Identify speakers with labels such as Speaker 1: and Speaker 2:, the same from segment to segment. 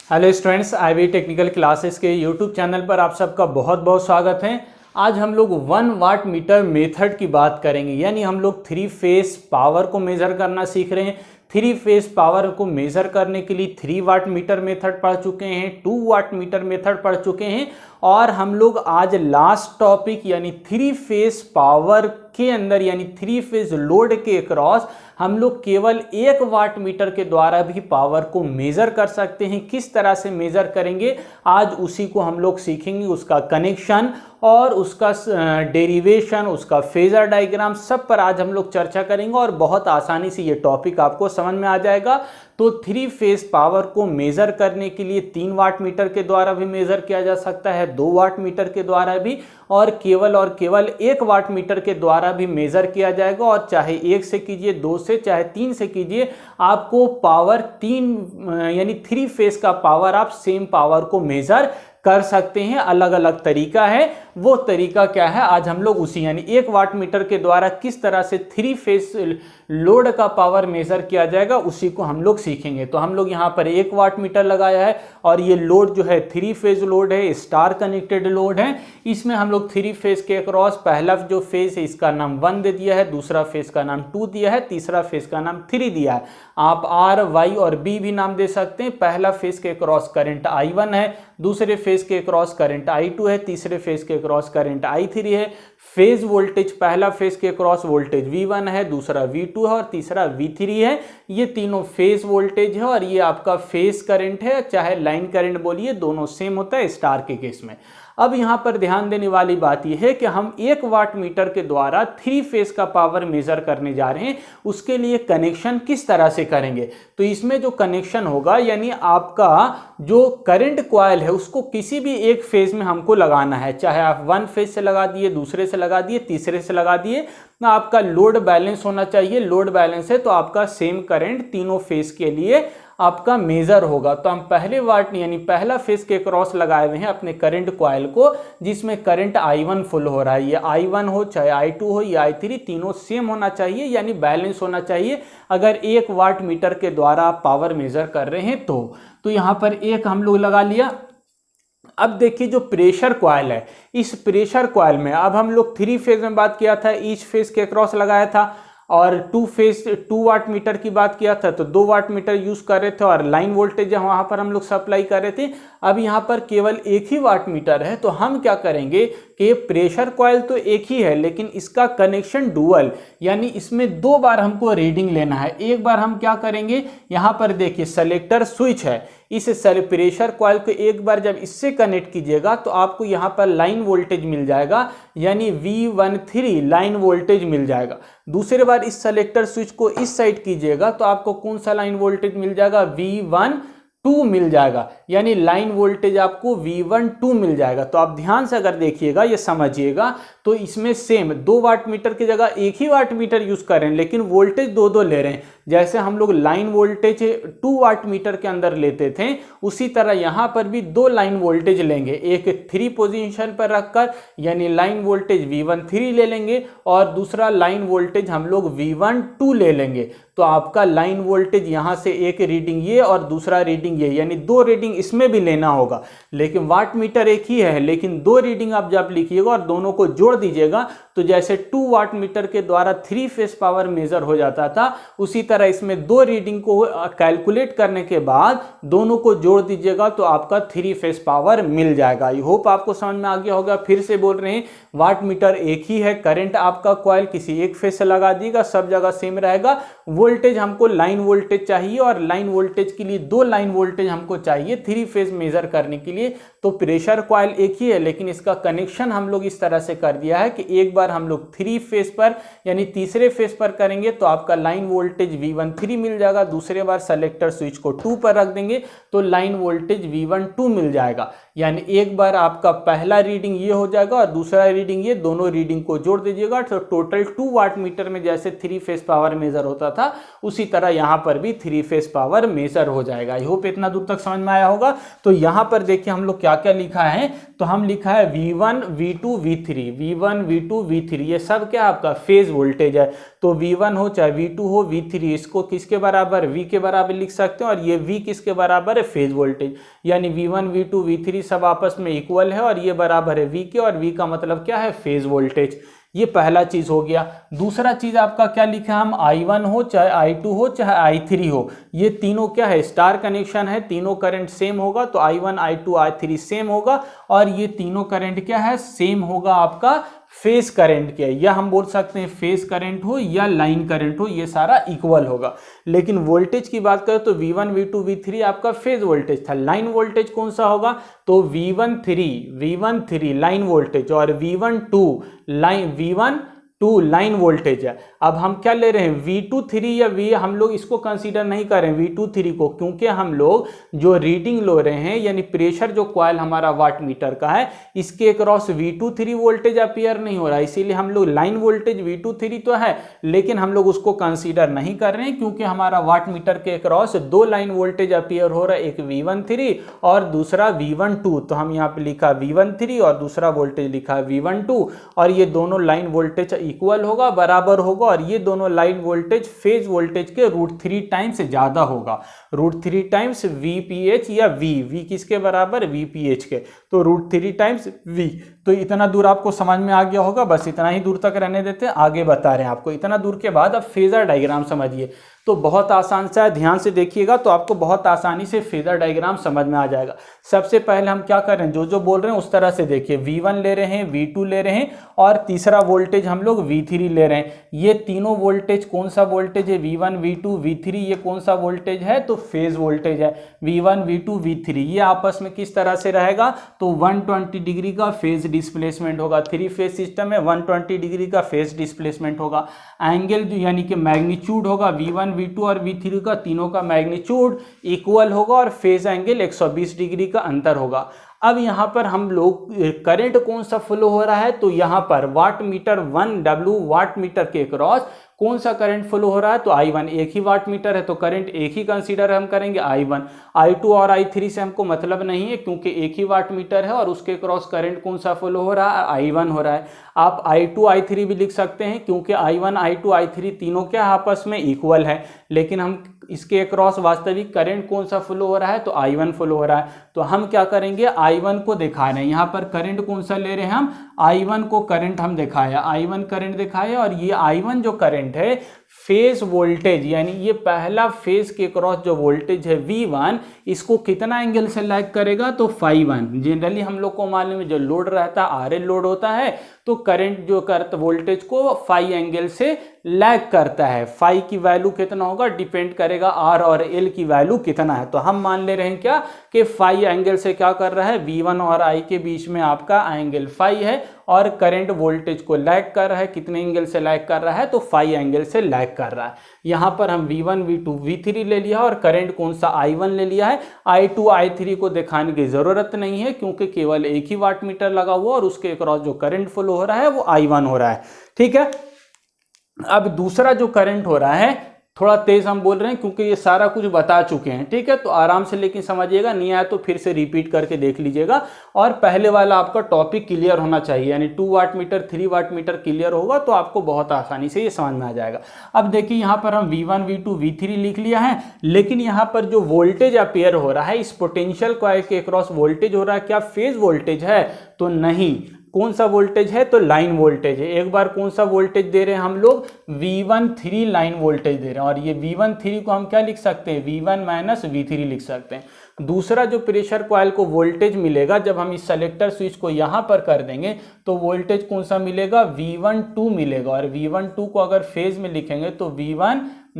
Speaker 1: Hello students, IV technical classes के YouTube channel पर आप सबका बहुत बहुत स्वागत है। आज हम लोग 1 वाट मीटर मेथड की बात करेंगे, यानी हम लोग 3 फेस पावर को मेज़र करना सीख रहे हैं। 3 फेस पावर को मेज़र करने के लिए 3 वाट मीटर मेथड पढ़ चुके हैं, 2 वाट मीटर मेथड पढ़ चुके हैं और हम लोग आज लास्ट टॉपिक यानी 3 फेस पावर के अंदर यानी 3 फेज लोड के अक्रॉस हम लोग केवल 1 वाट मीटर के द्वारा भी पावर को मेज़र कर सकते हैं। किस तरह से मेज़र करेंगे आज उसी को हम लोग सीखेंगे, उसका कनेक्शन और उसका डेरिवेशन, उसका फेजर डायग्राम सब पर आज हम लोग चर्चा करेंगे और बहुत आसानी से ये टॉपिक आपको समझ में आ जाएगा। तो 3 फेज पावर को मेज़र करने के लिए 3 वाट मीटर के द्वारा भी मेज़र किया जा सकता है, 2 वाट मीटर के द्वारा भी और केवल 1 वाट मीटर के द्वारा भी मेज़र किया जाएगा। और चाहे 1 से कीजिए, 2 से, चाहे 3 से कीजिए, आपको पावर 3 फेज का पावर आप सेम पावर को मेज़र कर सकते हैं। अलग अलग तरीका है, वो तरीका क्या है आज हम लोग उसी यानी 1 वाट मीटर के द्वारा किस तरह से 3 फेज लोड का पावर मेज़र किया जाएगा उसी को हम लोग सीखेंगे। तो हम लोग यहाँ पर 1 वाट मीटर लगाया है और ये लोड जो है 3 फेज लोड है, स्टार कनेक्टेड लोड है। इसमें हम लोग 3 फेज के अक्रॉस पहला जो फेज है इसका नाम 1 दे दिया है, दूसरा फेज का नाम 2 दिया है, तीसरा फेज का नाम 3 दिया है। आप R, Y और B भी नाम दे सकते हैं। पहला फेज के अक्रॉस करंट I1 है, दूसरे फेज के अक्रॉस करंट I2 है, तीसरे फेज के अक्रॉस करंट I3 है। फेज वोल्टेज पहला फेज के अक्रॉस वोल्टेज V1 है, दूसरा V2 है और तीसरा V3 है। ये तीनों फेज वोल्टेज है और ये आपका फेज करंट है, चाहे लाइन करंट बोलिए, दोनों सेम होता है स्टार के केस में। अब यहाँ पर ध्यान देने वाली बात यह है कि हम 1 वाट मीटर के द्वारा 3 फेज का पावर मेजर करने जा रहे हैं। उसके लिए कनेक्शन किस तरह से करेंगे, तो इसमें जो कनेक्शन होगा यानी आपका जो करंट कॉइल है उसको किसी भी एक फेज में हमको लगाना है, चाहे आप 1 फेज से लगा दिए, दूसरे से लगा दिए, तीसरे से लगा दिए ना। आपका लोड बैलेंस होना चाहिए। लोड बैलेंस है तो आपका सेम करंट तीनों फेज के लिए आपका मेजर होगा। तो हम पहले वाट यानी पहला फेज के क्रॉस लगाए हुए हैं अपने करंट कॉइल को, जिसमें करंट I1 फुल हो रहा है। ये I1 हो चाहे I2 हो या I3, तीनों सेम होना चाहिए यानी बैलेंस होना चाहिए अगर 1 वाट मीटर के द्वारा आप पावर मेजर कर रहे हैं तो यहाँ पर एक हम लोग लगा लिया। अब देखिए जो प्रेशर कॉइल है, इस प्रेशर कॉइल में अब हम लोग 3 फेज में बात किया था, ईच फेज के क्रॉस लगाया था और 2 वाट मीटर की बात किया था तो 2 वाट मीटर यूज कर रहे थे और लाइन वोल्टेज वहां पर हम लोग सप्लाई कर रहे थे। अब यहाँ पर केवल 1 ही वाट मीटर है तो हम क्या करेंगे कि प्रेशर कॉइल तो एक ही है लेकिन इसका कनेक्शन डुअल यानी इसमें 2 बार हमको रीडिंग लेना है। एक बार हम क्या करेंगे, यहाँ पर देखिए सेलेक्टर स्विच है, इस प्रेशर कॉइल को एक बार जब इससे कनेक्ट कीजिएगा तो आपको यहाँ पर लाइन वोल्टेज मिल जाएगा यानी V13 लाइन वोल्टेज मिल जाएगा। दूसरे बार इस सेलेक्टर स्विच को इस साइड कीजिएगा तो आपको कौन सा लाइन वोल्टेज मिल जाएगा, V12 मिल जाएगा यानी लाइन वोल्टेज आपको V12 मिल जाएगा। तो आप ध्यान से अगर देखिएगा ये समझिएगा तो इसमें सेम 2 वाट मीटर की जगह 1 ही वाट मीटर यूज कर रहे हैं लेकिन वोल्टेज 2 ले रहे हैं। जैसे हम लोग लाइन वोल्टेज 2 वाट मीटर के अंदर लेते थे उसी तरह यहाँ पर भी 2 लाइन वोल्टेज लेंगे, एक 3 पोजीशन पर रखकर यानी लाइन वोल्टेज V13 ले लेंगे और दूसरा लाइन वोल्टेज हम लोग V12 ले लेंगे। तो आपका लाइन वोल्टेज यहाँ से एक रीडिंग ये और दूसरा रीडिंग ये यानी 2 रीडिंग इसमें भी लेना होगा। लेकिन वाट मीटर एक ही है लेकिन 2 रीडिंग आप जब लिखिएगा और दोनों को जोड़ दीजिएगा तो जैसे 2 वाट मीटर के द्वारा 3 फेज पावर मेजर हो जाता था उसी तरह इसमें 2 रीडिंग को कैलकुलेट करने के बाद दोनों को जोड़ दीजिएगा तो आपका 3 फेज पावर मिल जाएगा। आई होप आपको समझ में आ गया होगा। फिर से बोल रहे हैं, वाट मीटर एक ही है, करंट आपका कॉइल किसी एक फेज से लगा दीजिएगा, सब जगह सेम रहेगा। वोल्टेज हमको लाइन वोल्टेज चाहिए और लाइन वोल्टेज के लिए 2 लाइन वोल्टेज हमको चाहिए 3 फेज मेजर करने के लिए। तो प्रेशर कॉइल एक ही है लेकिन इसका कनेक्शन हम लोग इस तरह से कर दिया है कि एक बार हम लोग 3 फेज पर यानी तीसरे फेज पर करेंगे तो आपका लाइन वोल्टेज V13 मिल जाएगा, दूसरे बार सेलेक्टर स्विच को 2 पर रख देंगे तो लाइन वोल्टेज V12 मिल जाएगा। यानी एक बार आपका पहला रीडिंग ये हो जाएगा और दूसरा रीडिंग ये, दोनों रीडिंग को जोड़ दीजिएगा तो टोटल 2 वाट मीटर में जैसे 3 फेज पावर मेजर होता था उसी तरह यहाँ पर भी 3 फेज पावर मेजर हो जाएगा। आई होप इतना दूर तक समझ में आया होगा। तो यहाँ पर देखिए हम लोग क्या क्या लिखा है, तो हम लिखा है V1 V2 V3 V1 V2 V3 ये सब क्या आपका फेज वोल्टेज है। तो V1 हो चाहे V2 हो V3 इसको किसके बराबर, V के बराबर लिख सकते हैं, और ये V किसके बराबर है, फेज वोल्टेज, यानी V1 V2 V3 सब आपस में इक्वल है और ये बराबर है V के, और V का मतलब क्या है, फेज वोल्टेज। ये पहला चीज हो गया। दूसरा चीज आपका क्या लिखा, हम I1 हो चाहे I2 हो चाहे I3 हो, ये तीनों क्या है, स्टार कनेक्शन है, तीनों करंट सेम होगा, तो I1 I2 I3 सेम होगा, और ये तीनों करंट क्या है, सेम होगा आपका फेज करंट के, या हम बोल सकते हैं फेज करंट हो या लाइन करंट हो, ये सारा इक्वल होगा। लेकिन वोल्टेज की बात करें तो V1 V2 V3 आपका फेज वोल्टेज था। लाइन वोल्टेज कौन सा होगा, तो V13 लाइन वोल्टेज, और V12 लाइन वोल्टेज है। अब हम क्या ले रहे हैं, V23 या V, हम लोग इसको कंसीडर नहीं कर रहे हैं V23 को, क्योंकि हम लोग जो रीडिंग लो रहे हैं यानी प्रेशर जो कॉइल हमारा वाट मीटर का है इसके अक्रॉस V23 वोल्टेज अपीयर नहीं हो रहा है, इसीलिए हम लोग लाइन वोल्टेज V23 तो है लेकिन हम लोग उसको कंसीडर नहीं कर रहे हैं, क्योंकि हमारा वाट मीटर के अक्रॉस दो लाइन वोल्टेज अपीयर हो रहा है, एक V13 और दूसरा V12। तो हम यहाँ पे लिखा V13 और दूसरा वोल्टेज लिखा V12, और ये दोनों लाइन वोल्टेज इक्वल होगा, बराबर होगा, और ये दोनों लाइन वोल्टेज फेज वोल्टेज के √3 टाइम्स ज्यादा होगा, √3 टाइम्स VPH या V किसके बराबर, VPH के, तो √3 टाइम्स V। तो इतना दूर आपको समझ में आ गया होगा, बस इतना ही दूर तक रहने देते हैं, आगे बता रहे हैं आपको। इतना दूर के बाद अब फेजर डायग्राम समझिए, तो बहुत आसान सा है, ध्यान से देखिएगा तो आपको बहुत आसानी से फेजर डायग्राम समझ में आ जाएगा। सबसे पहले हम क्या कर रहे हैं, जो जो बोल रहे हैं उस तरह से देखिए, V1 ले रहे हैं, V2 ले रहे हैं, और तीसरा वोल्टेज हम लोग V3 ले रहे हैं। ये तीनों वोल्टेज कौन सा वोल्टेज है, V1 V2 V3, ये कौन सा वोल्टेज है, तो फेज वोल्टेज है। V1 V2 V3 ये आपस में किस तरह से रहेगा, तो 120 डिग्री का फेज डिस्प्लेसमेंट होगा। 3 फेज सिस्टम में 120 डिग्री का फेज डिस्प्लेसमेंट होगा। एंगल यानी कि मैग्नीट्यूड होगा V1 V2 और V3 का, तीनों का मैग्नीट्यूड इक्वल होगा, और फेज एंगल 120 डिग्री का अंतर होगा। अब यहाँ पर हम लोग करंट कौन सा फ्लो हो रहा है, तो यहाँ पर watt meter 1W watt meter के क्रॉस कौन सा करंट फ्लो हो रहा है, तो I1, एक ही वाट मीटर है तो करंट एक ही कंसीडर हम करेंगे I1। I2 और I3 से हमको मतलब नहीं है, क्योंकि एक ही वाट मीटर है और उसके क्रॉस करंट कौन सा फ्लो हो रहा है, I1 हो रहा है। आप I2 I3 भी लिख सकते हैं, क्योंकि I1 I2 I3 तीनों क्या आपस में इक्वल है, लेकिन हम इसके अक्रॉस वास्तविक करंट कौन सा फ्लो हो रहा है, तो I1 फ्लो हो रहा है। तो हम क्या करेंगे, I1 को दिखा रहे हैं, यहाँ पर करंट कौन सा ले रहे हैं हम, I1 को करंट हम दिखाया, I1 करंट दिखाया, और ये I1 जो करंट है फेज वोल्टेज, यानी ये पहला फेज के क्रॉस जो वोल्टेज है V1, इसको कितना एंगल से लैग करेगा, तो ∅1। जनरली हम लोग को मालूम है जो लोड रहता है RL लोड होता है, तो करंट जो करता वोल्टेज को ∅ एंगल से लैग करता है। ∅ की वैल्यू कितना होगा, डिपेंड करेगा R और L की वैल्यू कितना है। तो हम मान ले रहे हैं क्या कि ∅ एंगल से क्या कर रहा है, V1 और I के बीच में आपका एंगल ∅ है, और करंट वोल्टेज को लैग कर रहा है, कितने एंगल से लैग कर रहा है, तो ∅ एंगल से लैग कर रहा है। यहाँ पर हम V1 V2 V3 ले लिया, और करंट कौन सा I1 ले लिया है। I2 I3 को दिखाने की जरूरत नहीं है, क्योंकि केवल एक ही वाट मीटर लगा हुआ और उसके अक्रॉस जो करंट फ्लो हो रहा है वो I1 हो रहा है। ठीक है, अब दूसरा जो करंट हो रहा है, थोड़ा तेज हम बोल रहे हैं क्योंकि ये सारा कुछ बता चुके हैं, ठीक है, तो आराम से लेकिन समझिएगा, नहीं आया तो फिर से रिपीट करके देख लीजिएगा, और पहले वाला आपका टॉपिक क्लियर होना चाहिए, यानी 2 watt meter 3 watt meter clear होगा तो आपको बहुत आसानी से ये समझ में आ जाएगा। अब देखिए यहाँ पर हम V1 V2 V3 लिख लिया है, लेकिन यहाँ पर जो वोल्टेज अपीयर हो रहा है, इस पोटेंशियल कॉइल के क्रॉस वोल्टेज हो रहा है, क्या फेज वोल्टेज है, तो नहीं। कौन सा वोल्टेज है, तो लाइन वोल्टेज है। एक बार कौन सा वोल्टेज दे रहे हैं हम लोग, V13 लाइन वोल्टेज दे रहे हैं, और ये V13 को हम क्या लिख सकते हैं, V1 - V3 लिख सकते हैं। दूसरा जो प्रेशर कॉइल को वोल्टेज मिलेगा, जब हम इस सेलेक्टर स्विच को यहाँ पर कर देंगे तो वोल्टेज कौन सा मिलेगा, V12 मिलेगा, और V12 को अगर फेज में लिखेंगे तो V1 -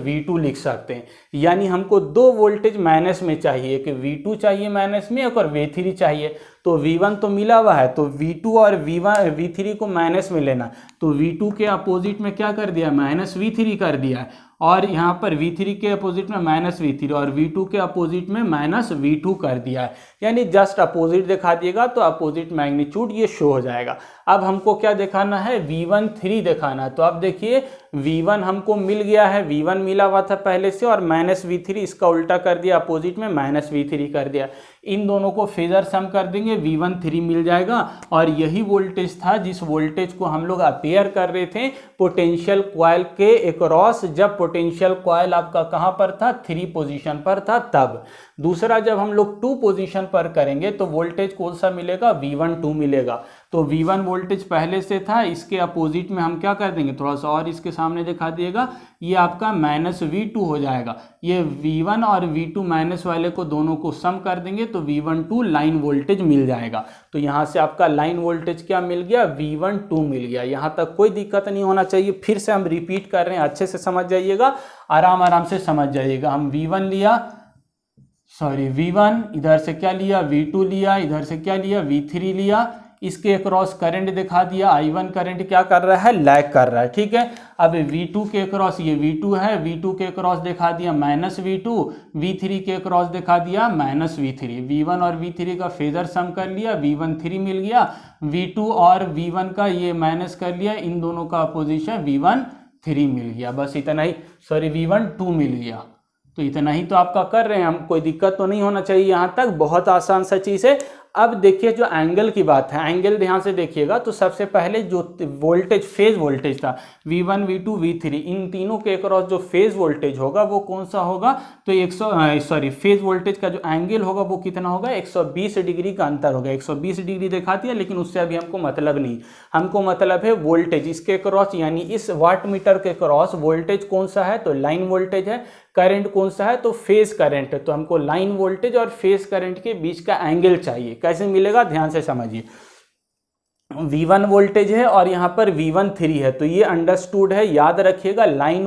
Speaker 1: V2 लिख सकते हैं। यानी हमको दो वोल्टेज माइनस में चाहिए, कि V2 चाहिए माइनस में और V3 चाहिए। तो V1 तो मिला हुआ है, तो V2 और V3 को माइनस में लेना, तो V2 के अपोजिट में क्या कर दिया, -V3 कर दिया, और यहाँ पर V3 के अपोजिट में -V3 और V2 के अपोजिट में -V2 कर दिया है, यानी जस्ट अपोजिट दिखा दिएगा तो अपोजिट मैग्नीट्यूड ये शो हो जाएगा। अब हमको क्या दिखाना है, V1 3 दिखाना है। तो अब देखिए V1 हमको मिल गया है, V1 मिला हुआ था पहले से, और -V3 इसका उल्टा कर दिया, अपोजिट में -V3 कर दिया। इन दोनों को फेजर सम कर देंगे, V1 3 मिल जाएगा। और यही वोल्टेज था जिस वोल्टेज को हम लोग अपेयर कर रहे थे पोटेंशियल कॉइल के अक्रॉस, जब पोटेंशियल कॉइल आपका कहाँ पर था, 3 पोजीशन पर था तब। दूसरा जब हम लोग 2 पोजीशन पर करेंगे तो वोल्टेज कौन सा मिलेगा, V1 2 मिलेगा। तो V1 वोल्टेज पहले से था, इसके अपोजिट में हम क्या कर देंगे, थोड़ा सा और इसके सामने दिखा दिएगा, ये आपका -V2 हो जाएगा। ये V1 और V2 माइनस वाले को दोनों को सम कर देंगे तो V1 2 लाइन वोल्टेज मिल जाएगा। तो यहाँ से आपका लाइन वोल्टेज क्या मिल गया, V1 2 मिल गया। यहाँ तक कोई दिक्कत नहीं होना चाहिए। फिर से हम रिपीट कर रहे हैं, अच्छे से समझ जाइएगा, आराम से समझ जाइएगा। हम V1 लिया, V1 इधर से क्या लिया, V2 लिया, इधर से क्या लिया, V3 लिया, इसके अक्रॉस करंट दिखा दिया, I1 करंट क्या कर रहा है, लैग कर रहा है, ठीक है। अब V2 के अक्रॉस, ये V2 है, V2 के अक्रॉस दिखा दिया -V2, V3 के अक्रॉस दिखा दिया -V3। V1 और V3 का फेजर सम कर लिया, V1 3 मिल गया, V2 और V1 का ये माइनस कर लिया, इन दोनों का अपोजिशन V1 3 मिल गया। बस इतना ही, V1 2 मिल गया। तो इतना ही तो आपका कर रहे हैं हम, कोई दिक्कत तो नहीं होना चाहिए यहाँ तक, बहुत आसान सा चीज़ है। अब देखिए जो एंगल की बात है, एंगल ध्यान से देखिएगा। तो सबसे पहले जो वोल्टेज, फेज वोल्टेज था V1 V2 V3, इन तीनों के अक्रॉस जो फेज वोल्टेज होगा वो कौन सा होगा, तो फेज वोल्टेज का जो एंगल होगा वो कितना होगा, 120 डिग्री का अंतर होगा। 120 डिग्री दिखा दिया, लेकिन उससे अभी हमको मतलब नहीं, हमको मतलब है वोल्टेज इसके क्रॉस, यानी इस वाट मीटर के क्रॉस वोल्टेज कौन सा है, तो लाइन वोल्टेज है। करंट कौन सा है, तो फेज करंट है। तो हमको लाइन वोल्टेज और फेज करंट के बीच का एंगल चाहिए। कैसे मिलेगा, ध्यान से समझिए। V1 वोल्टेज है और यहाँ पर V1 3 है, तो ये अंडरस्टूड है, याद रखिएगा। लाइन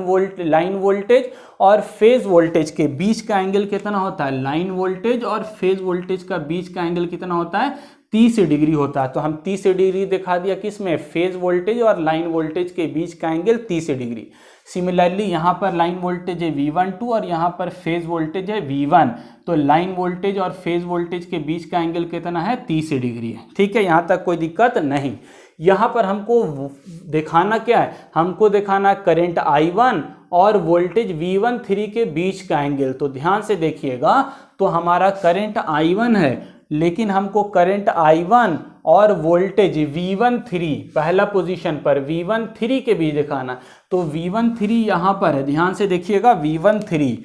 Speaker 1: वोल्टेज और फेज वोल्टेज के बीच का एंगल कितना होता है, लाइन वोल्टेज और फेज वोल्टेज का बीच का एंगल कितना होता है, 30 डिग्री होता है। तो हम 30 डिग्री दिखा दिया किसमें, फेज वोल्टेज और लाइन वोल्टेज के बीच का एंगल 30 डिग्री। सिमिलरली यहाँ पर लाइन वोल्टेज है V1 2 और यहाँ पर फेज वोल्टेज है V1, तो लाइन वोल्टेज और फेज वोल्टेज के बीच का एंगल कितना है, 30 डिग्री है, ठीक है। यहाँ तक कोई दिक्कत नहीं। यहाँ पर हमको दिखाना क्या है, हमको दिखाना करंट I1 और वोल्टेज V1 3 के बीच का एंगल। तो ध्यान से देखिएगा, तो हमारा करंट I1 है, लेकिन हमको करंट I1 और वोल्टेज V1 3 पहला पोजीशन पर V1 3 के बीच दिखाना। तो V1 3 यहाँ पर है, ध्यान से देखिएगा, V1 3।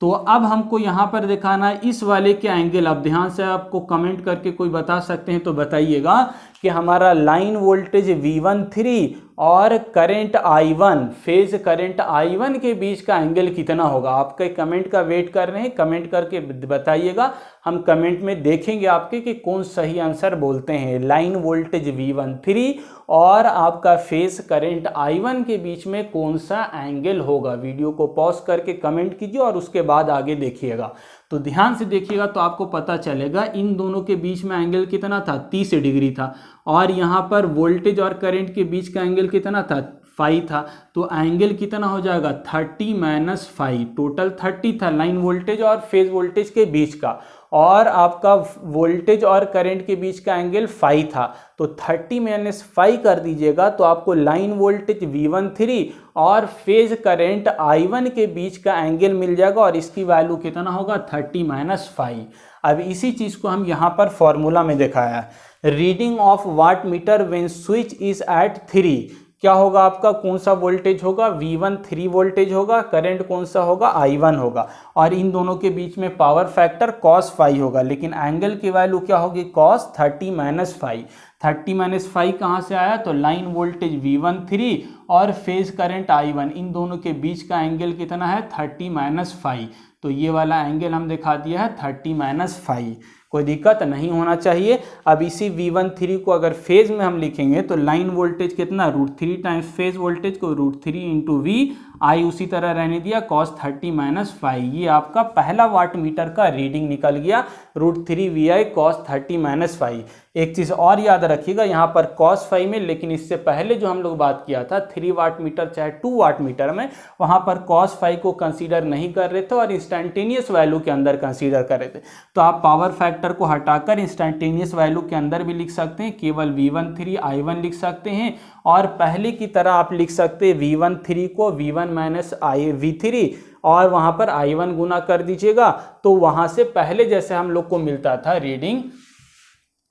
Speaker 1: तो अब हमको यहाँ पर दिखाना है इस वाले के एंगल। अब ध्यान से आपको कमेंट करके कोई बता सकते हैं तो बताइएगा कि हमारा लाइन वोल्टेज V1 3 और current I1, phase current I1 के बीच का एंगल कितना होगा। आपके कमेंट का वेट कर रहे हैं, कमेंट करके बताइएगा। हम कमेंट में देखेंगे आपके कि कौन सही आंसर बोलते हैं। लाइन वोल्टेज V1 3 और आपका फेज करंट I1 के बीच में कौन सा एंगल होगा। वीडियो को पॉज करके कमेंट कीजिए और उसके बाद आगे देखिएगा। तो ध्यान से देखिएगा तो आपको पता चलेगा इन दोनों के बीच में एंगल कितना था, 30 डिग्री था। और यहाँ पर वोल्टेज और करंट के बीच का एंगल कितना था, 5 था। तो एंगल कितना हो जाएगा, 30 - 5, टोटल 30 था लाइन वोल्टेज और फेज वोल्टेज के बीच का। और आपका वोल्टेज और करंट के बीच का एंगल 5 था। तो 30 - 5 कर दीजिएगा तो आपको लाइन वोल्टेज V1 3 और फेज करंट I1 के बीच का एंगल मिल जाएगा। और इसकी वैल्यू कितना होगा, 30 - 5। अब इसी चीज़ को हम यहाँ पर फॉर्मूला में दिखाया है। Reading of watt meter when switch is at 3, क्या होगा आपका, कौन सा वोल्टेज होगा, V1 3 वोल्टेज होगा। करंट कौन सा होगा, I1 होगा। और इन दोनों के बीच में पावर फैक्टर cos 5 होगा। लेकिन एंगल की वैल्यू क्या होगी, cos 30 - 5। 30 - 5 कहाँ से आया, तो लाइन वोल्टेज V1 3 और फेज करंट I1, इन दोनों के बीच का एंगल कितना है, 30 - 5। तो ये वाला एंगल हम दिखा दिया है 30 - 5। कोई दिक्कत नहीं होना चाहिए। अब इसी V1 3 को अगर फेज में हम लिखेंगे तो लाइन वोल्टेज कितना, √3 टाइम्स फेज वोल्टेज को √3 × V आई उसी तरह रहने दिया, cos 30 - 5, ये आपका पहला वाट मीटर का रीडिंग निकल गया √3 VI cos 30 - 5। एक चीज़ और याद रखिएगा यहाँ पर cos 5 में, लेकिन इससे पहले जो हम लोग बात किया था 3 वाट मीटर चाहे 2 वाट मीटर में, वहाँ पर cos 5 को कंसीडर नहीं कर रहे थे और इंस्टेंटेनियस वैल्यू के अंदर कंसीडर कर रहे थे। तो आप पावर फैक्टर को हटाकर इंस्टेंटेनियस वैल्यू के अंदर भी लिख सकते हैं, केवल V13 I1 लिख सकते हैं और पहले की तरह आप लिख सकते हैं V13 को V1 - V3 और वहाँ पर I1 गुना कर दीजिएगा, तो वहाँ से पहले जैसे हम लोग को मिलता था reading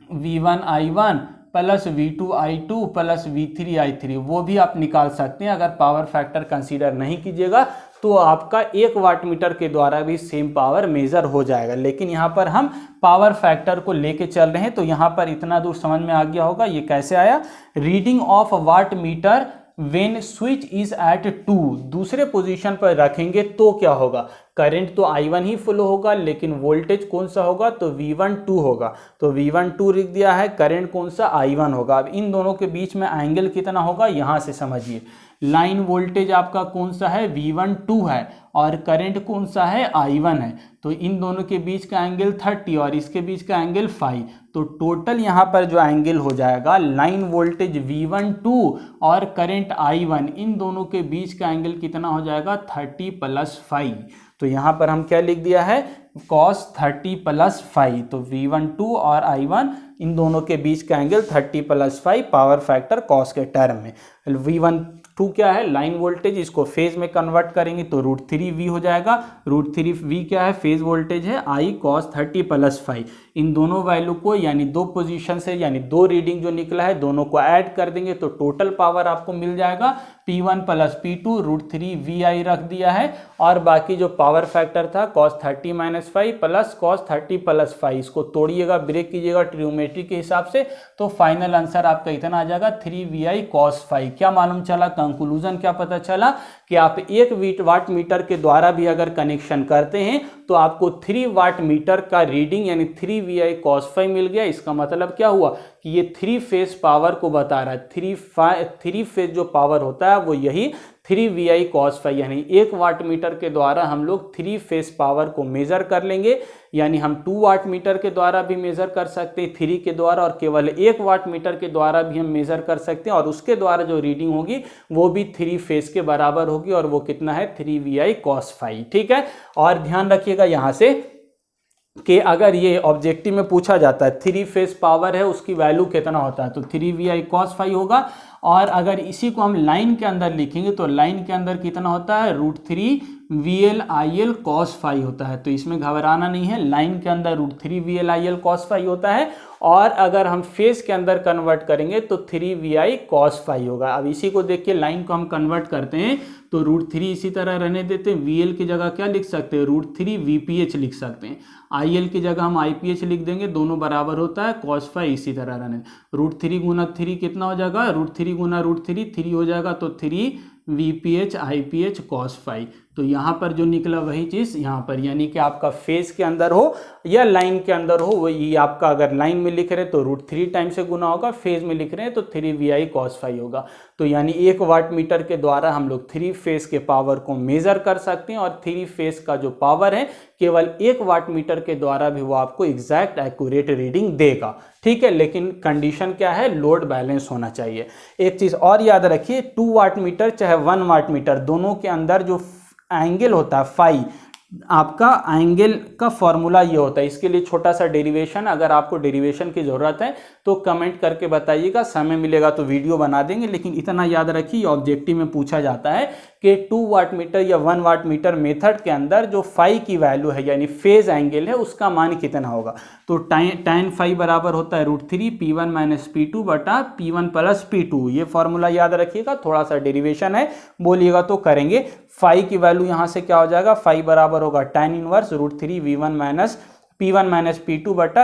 Speaker 1: V1 I1 plus V2 I2 plus V3 I3, वो भी आप निकाल सकते हैं। अगर पावर फैक्टर कंसीडर नहीं कीजिएगा तो आपका 1 वाट मीटर के द्वारा भी सेम पावर मेजर हो जाएगा, लेकिन यहाँ पर हम पावर फैक्टर को लेके चल रहे हैं। तो यहाँ पर इतना दूर समझ में आ गया होगा ये कैसे आया। Reading of watt meter when switch is at 2, दूसरे पोजीशन पर रखेंगे तो क्या होगा, करंट तो I1 ही फ्लो होगा, लेकिन वोल्टेज कौन सा होगा, तो V12 होगा। तो V12 लिख दिया है, करंट कौन सा, I1 होगा। अब इन दोनों के बीच में एंगल कितना होगा, यहाँ से समझिए। लाइन वोल्टेज आपका कौन सा है, V12 है, और करंट कौन सा है, I1 है। तो इन दोनों के बीच का एंगल 30 और इसके बीच का एंगल 5, तो टोटल यहाँ पर जो एंगल हो जाएगा, लाइन वोल्टेज V12 और करंट I1, इन दोनों के बीच का एंगल कितना हो जाएगा, 30 + 5। तो यहाँ पर हम क्या लिख दिया है, cos 30 + 5। तो V12 और I1 इन दोनों के बीच का एंगल 30 + 5 पावर फैक्टर cos के टर्म में। V12 क्या है, लाइन वोल्टेज, इसको फेज में कन्वर्ट करेंगे तो √3V हो जाएगा। √3V क्या है, फेज वोल्टेज है, I cos 30 + 5। इन दोनों वैल्यू को यानी दो पोजीशन से यानी दो रीडिंग जो निकला है दोनों को ऐड कर देंगे तो टोटल पावर आपको मिल जाएगा P1 + P2 √3VI रख दिया है, और बाकी जो पावर फैक्टर था cos 30 - 5 प्लस cos 30 + 5, इसको तोड़िएगा, ब्रेक कीजिएगा ट्रिग्नोमेट्री के हिसाब से, तो फाइनल आंसर आपका इतना आ जाएगा 3VI cos 5। क्या मालूम चला, कंक्लूजन क्या पता चला कि आप 1 वाट मीटर के द्वारा भी अगर कनेक्शन करते हैं तो आपको 3 वाट मीटर का रीडिंग यानी 3VI cos 5 मिल गया। इसका मतलब क्या हुआ कि ये 3 फेज पावर को बता रहा है। 3 फेज जो पावर होता है वो यही 3VI cos 5, यानी 1 वाट मीटर के द्वारा हम लोग 3 फेज पावर को मेजर कर लेंगे, यानी हम 2 वाट मीटर के द्वारा भी मेजर कर सकते हैं 3 के द्वारा, और केवल 1 वाट मीटर के द्वारा भी हम मेजर कर सकते हैं, और उसके द्वारा जो रीडिंग होगी वो भी 3 फेज के बराबर होगी, और वो कितना है 3VI cos 5। ठीक है, और ध्यान रखिएगा यहाँ से कि अगर ये ऑब्जेक्टिव में पूछा जाता है 3 फेज पावर है उसकी वैल्यू कितना होता है, तो 3VI cos 5 होगा। और अगर इसी को हम लाइन के अंदर लिखेंगे तो लाइन के अंदर कितना होता है, √3VLIL cos 5 होता है। तो इसमें घबराना नहीं है, लाइन के अंदर √3VLIL cos 5 होता है, और अगर हम फेज के अंदर कन्वर्ट करेंगे तो 3VI cos 5 होगा। अब इसी को देखिए, लाइन को हम कन्वर्ट करते हैं तो √3 इसी तरह रहने देते हैं, VL की जगह क्या लिख सकते हैं, √3VPH लिख सकते हैं, IL की जगह हम IPH लिख देंगे, दोनों बराबर होता है, cos 5 इसी तरह रहने। √3 × 3 कितना हो जाएगा, √3 × √3 3 हो जाएगा, तो 3VPH IPH cos 5। तो यहाँ पर जो निकला वही चीज़ यहाँ पर, यानी कि आपका फेज के अंदर हो या लाइन के अंदर हो, वही आपका अगर लाइन में लिख रहे तो √3 टाइम से गुना होगा, फेज में लिख रहे हैं तो 3VI cos 5 होगा। तो यानी 1 वाट मीटर के द्वारा हम लोग 3 फेज के पावर को मेजर कर सकते हैं, और 3 फेज का जो पावर है केवल 1 वाट मीटर के द्वारा भी वो आपको एग्जैक्ट एक्यूरेट रीडिंग देगा। ठीक है, लेकिन कंडीशन क्या है, लोड बैलेंस होना चाहिए। एक चीज़ और याद रखिए, 2 वाट मीटर चाहे 1 वाट मीटर, दोनों के अंदर जो एंगल होता है फाई, आपका एंगल का फॉर्मूला ये होता है। इसके लिए छोटा सा डेरिवेशन, अगर आपको डेरिवेशन की ज़रूरत है तो कमेंट करके बताइएगा, समय मिलेगा तो वीडियो बना देंगे। लेकिन इतना याद रखिए, ऑब्जेक्टिव में पूछा जाता है कि 2 वाट मीटर या 1 वाट मीटर मेथड के अंदर जो फाई की वैल्यू है यानी फेज एंगल है उसका मान कितना होगा। तो tan फाई बराबर होता है √3 P1 - P2 बटा P1 + P2। ये फॉर्मूला याद रखिएगा, थोड़ा सा डेरिवेशन है, बोलिएगा तो करेंगे। फाई की वैल्यू यहाँ से क्या हो जाएगा, फाई बराबर होगा tan इनवर्स √3 P1 - P2 बटा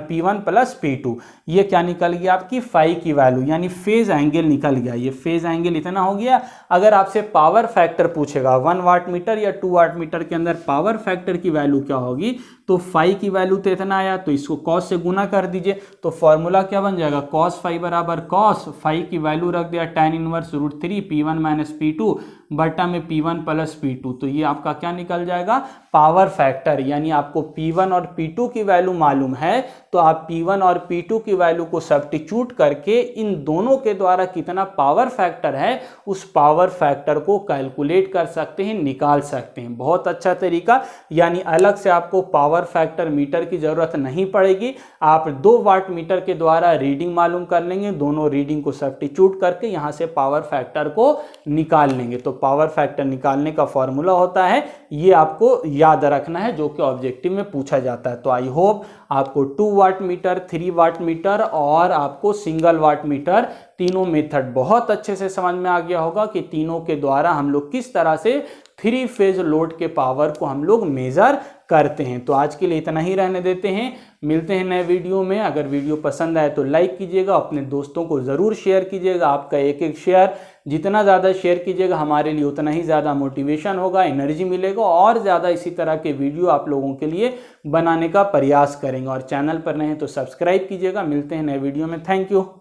Speaker 1: P1 + P2। ये क्या निकल गया, आपकी फाई की वैल्यू, यानी फेज एंगल निकल गया। ये फेज एंगल इतना हो गया। अगर आपसे पावर फैक्टर पूछेगा 1 वाट मीटर या 2 वाट मीटर के अंदर पावर फैक्टर की वैल्यू क्या होगी, तो फाई की वैल्यू तो इतना आया, तो इसको कॉस से गुना कर दीजिए, तो फॉर्मूला क्या बन जाएगा, कॉस फाई बराबर कॉस फाई की वैल्यू रख दिया tan inverse √3 P1 minus P2 बटा में P1 प्लस P2। तो ये आपका क्या निकल जाएगा, पावर फैक्टर। यानी आपको P1 और P2 की वैल्यू मालूम है तो आप P1 और P2 की वैल्यू को सब्स्टिट्यूट करके इन दोनों के द्वारा कितना पावर फैक्टर है उस पावर फैक्टर को कैलकुलेट कर सकते हैं, निकाल सकते हैं। बहुत अच्छा तरीका, यानी अलग से आपको पावर फैक्टर मीटर की जरूरत नहीं पड़ेगी। आप 2 वाट मीटर के द्वारा रीडिंग मालूम कर लेंगे, दोनों रीडिंग को सब्स्टिट्यूट करके यहां से पावर फैक्टर को निकाल लेंगे। तो पावर फैक्टर निकालने का फॉर्मूला होता है, ये आपको याद रखना है, जो कि ऑब्जेक्टिव में पूछा जाता है। तो आई होप आपको 2 वाट मीटर, 3 वाट मीटर और आपको सिंगल वाट मीटर तीनों मेथड बहुत अच्छे से समझ में आ गया होगा कि तीनों के द्वारा हम लोग किस तरह से 3 फेज लोड के पावर को हम लोग मेजर करते हैं। तो आज के लिए इतना ही रहने देते हैं, मिलते हैं नए वीडियो में। अगर वीडियो पसंद आए तो लाइक कीजिएगा, अपने दोस्तों को ज़रूर शेयर कीजिएगा। आपका एक शेयर जितना ज़्यादा शेयर कीजिएगा हमारे लिए उतना ही ज़्यादा मोटिवेशन होगा, एनर्जी मिलेगा और ज़्यादा इसी तरह के वीडियो आप लोगों के लिए बनाने का प्रयास करेंगे। और चैनल पर नहीं तो सब्सक्राइब कीजिएगा। मिलते हैं नए वीडियो में, थैंक यू।